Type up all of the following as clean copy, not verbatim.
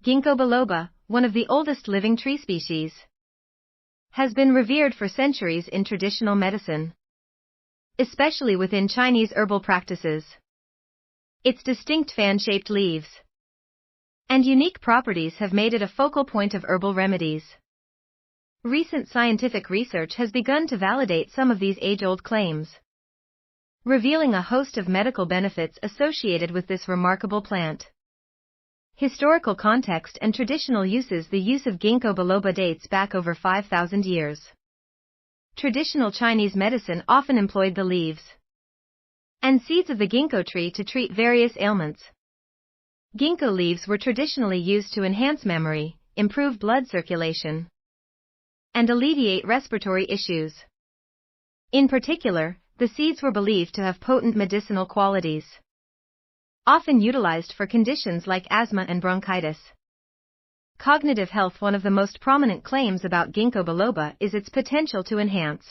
Ginkgo biloba, one of the oldest living tree species, has been revered for centuries in traditional medicine, especially within Chinese herbal practices. Its distinct fan-shaped leaves and unique properties have made it a focal point of herbal remedies. Recent scientific research has begun to validate some of these age-old claims, revealing a host of medical benefits associated with this remarkable plant. Historical context and traditional uses. The use of Ginkgo biloba dates back over 5,000 years. Traditional Chinese medicine often employed the leaves and seeds of the ginkgo tree to treat various ailments. Ginkgo leaves were traditionally used to enhance memory, improve blood circulation, and alleviate respiratory issues. In particular, the seeds were believed to have potent medicinal qualities, often utilized for conditions like asthma and bronchitis. Cognitive health. One of the most prominent claims about Ginkgo biloba is its potential to enhance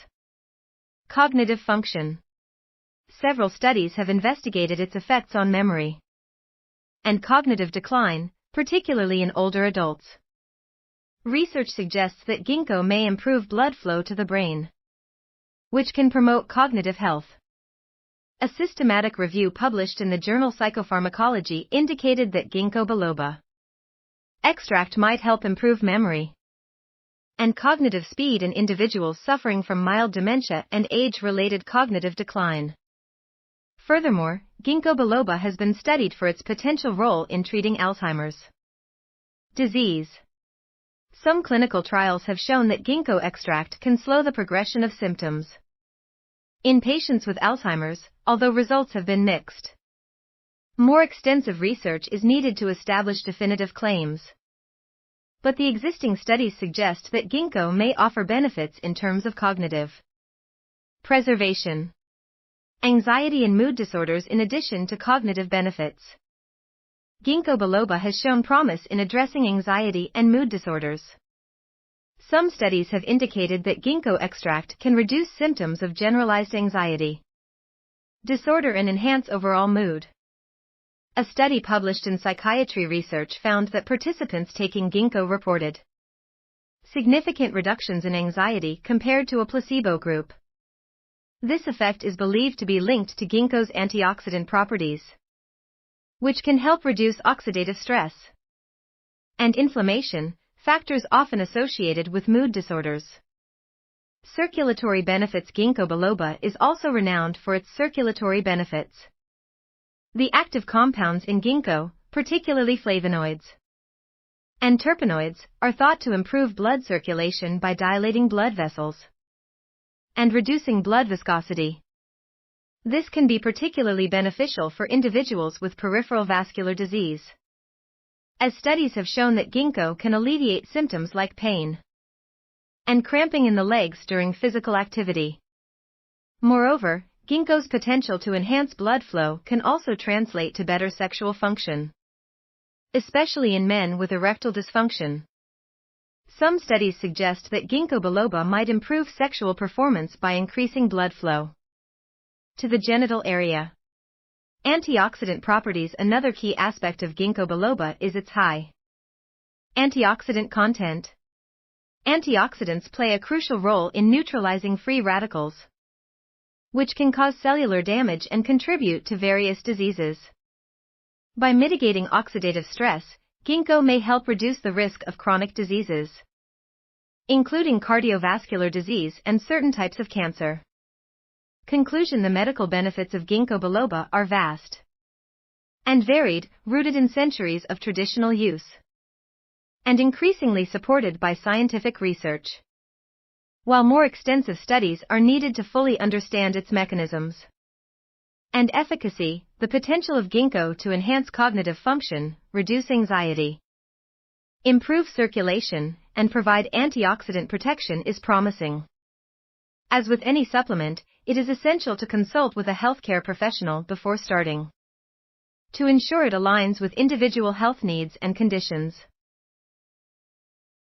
cognitive function. Several studies have investigated its effects on memory and cognitive decline, particularly in older adults. Research suggests that ginkgo may improve blood flow to the brain, which can promote cognitive health. A systematic review published in the journal Psychopharmacology indicated that Ginkgo biloba extract might help improve memory and cognitive speed in individuals suffering from mild dementia and age-related cognitive decline. Furthermore, Ginkgo biloba has been studied for its potential role in treating Alzheimer's disease. Some clinical trials have shown that ginkgo extract can slow the progression of symptoms in patients with Alzheimer's, although results have been mixed. More extensive research is needed to establish definitive claims, but the existing studies suggest that ginkgo may offer benefits in terms of cognitive preservation, anxiety and mood disorders in addition to cognitive benefits. Ginkgo biloba has shown promise in addressing anxiety and mood disorders. Some studies have indicated that ginkgo extract can reduce symptoms of generalized anxiety disorder and enhance overall mood. A study published in Psychiatry Research found that participants taking ginkgo reported significant reductions in anxiety compared to a placebo group. This effect is believed to be linked to ginkgo's antioxidant properties, which can help reduce oxidative stress and inflammation, factors often associated with mood disorders. Circulatory benefits. Ginkgo biloba is also renowned for its circulatory benefits. The active compounds in ginkgo, particularly flavonoids and terpenoids, are thought to improve blood circulation by dilating blood vessels and reducing blood viscosity. This can be particularly beneficial for individuals with peripheral vascular disease, as studies have shown that ginkgo can alleviate symptoms like pain and cramping in the legs during physical activity. Moreover, ginkgo's potential to enhance blood flow can also translate to better sexual function, especially in men with erectile dysfunction. Some studies suggest that ginkgo biloba might improve sexual performance by increasing blood flow to the genital area. Antioxidant properties. Another key aspect of ginkgo biloba is its high antioxidant content. Antioxidants play a crucial role in neutralizing free radicals, which can cause cellular damage and contribute to various diseases. By mitigating oxidative stress, ginkgo may help reduce the risk of chronic diseases, including cardiovascular disease and certain types of cancer. Conclusion. The medical benefits of ginkgo biloba are vast and varied, rooted in centuries of traditional use, and increasingly supported by scientific research. While more extensive studies are needed to fully understand its mechanisms and efficacy, the potential of ginkgo to enhance cognitive function, reduce anxiety, improve circulation, and provide antioxidant protection is promising. As with any supplement, it is essential to consult with a healthcare professional before starting, to ensure it aligns with individual health needs and conditions.